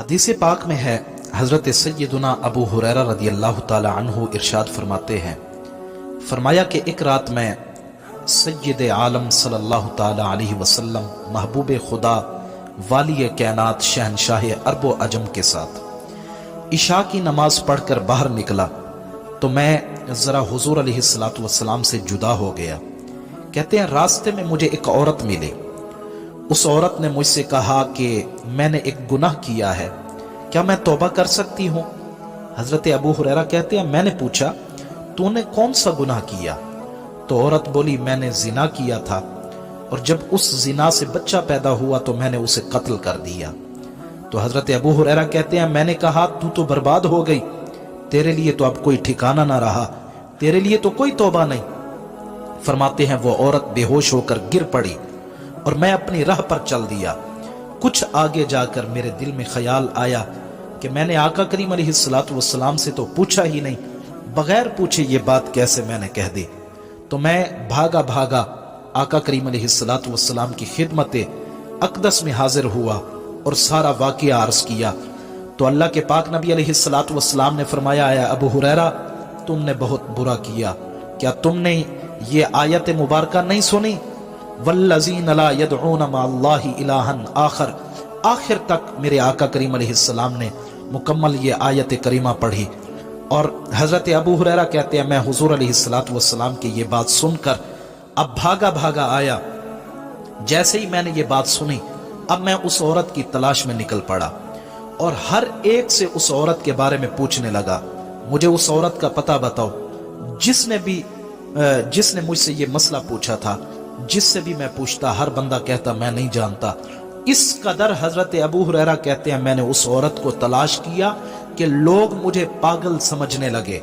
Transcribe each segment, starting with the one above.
حدیث پاک میں ہے، حضرت سیدنا ابو ہریرہ رضی اللہ تعالی عنہ ارشاد فرماتے ہیں، فرمایا کہ ایک رات میں سید عالم صلی اللہ تعالی علیہ وسلم محبوب خدا والی کائنات شہنشاہ عرب و عجم کے ساتھ عشاء کی نماز پڑھ کر باہر نکلا تو میں ذرا حضور علیہ السلام سے جدا ہو گیا۔ کہتے ہیں راستے میں مجھے ایک عورت ملی۔ اس عورت نے مجھ سے کہا کہ میں نے ایک گناہ کیا ہے، کیا میں توبہ کر سکتی ہوں؟ حضرت ابو ہریرہ کہتے ہیں میں نے پوچھا تو نے کون سا گناہ کیا؟ تو عورت بولی میں نے زنا کیا تھا، اور جب اس زنا سے بچہ پیدا ہوا تو میں نے اسے قتل کر دیا۔ تو حضرت ابو ہریرہ کہتے ہیں میں نے کہا تو برباد ہو گئی، تیرے لیے تو اب کوئی ٹھکانہ نہ رہا، تیرے لیے تو کوئی توبہ نہیں۔ فرماتے ہیں وہ عورت بے ہوش ہو کر گر پڑی اور میں اپنی راہ پر چل دیا۔ کچھ آگے جا کر میرے دل میں خیال آیا کہ میں نے آقا کریم علیہ السلام سے تو پوچھا ہی نہیں، بغیر پوچھے یہ بات کیسے میں نے کہہ دی؟ تو میں بھاگا آقا کریم علیہ السلام کی خدمت اقدس میں حاضر ہوا اور سارا واقعہ عرض کیا۔ تو اللہ کے پاک نبی علیہ السلام نے فرمایا اے ابو ہریرہ تم نے بہت برا کیا، کیا تم نے یہ آیت مبارکہ نہیں سنی؟ والذین لا یدعون مع اللہ الہا آخر، آخر تک میرے آقا کریم علیہ السلام نے مکمل یہ آیت کریمہ پڑھی۔ اور حضرت ابو ہریرہ کہتے ہیں میں حضور علیہ السلام کی یہ بات سن کر اب بھاگا آیا۔ جیسے ہی میں نے یہ بات سنی اب میں اس عورت کی تلاش میں نکل پڑا اور ہر ایک سے اس عورت کے بارے میں پوچھنے لگا، مجھے اس عورت کا پتہ بتاؤ۔ جس نے مجھ سے یہ مسئلہ پوچھا تھا، جس سے بھی میں پوچھتا ہر بندہ کہتا میں نہیں جانتا۔ اس قدر حضرت ابو ہریرہ کہتے ہیں میں نے اس عورت کو تلاش کیا کہ لوگ مجھے پاگل سمجھنے لگے۔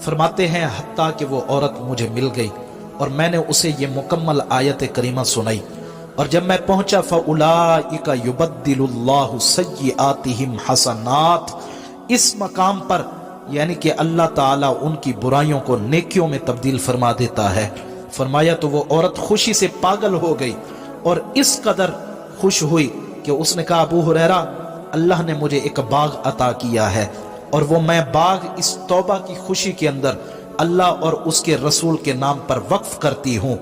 فرماتے ہیں حتیٰ کہ وہ عورت مجھے مل گئی اور میں نے اسے یہ مکمل آیت کریمہ سنائی، اور جب میں پہنچا فَأُولَئِكَ يُبَدِّلُ اللَّهُ سَيِّئَاتِهِمْ حَسَنَاتٍ، اس مقام پر یعنی کہ اللہ تعالیٰ ان کی برائیوں کو نیکیوں میں تبدیل فرما دیتا ہے۔ فرمایا تو وہ عورت خوشی سے پاگل ہو گئی اور اس قدر خوش ہوئی کہ اس نے کہا ابو ہریرہ اللہ نے مجھے ایک باغ عطا کیا ہے، اور وہ میں باغ اس توبہ کی خوشی کے اندر اللہ اور اس کے رسول کے نام پر وقف کرتی ہوں۔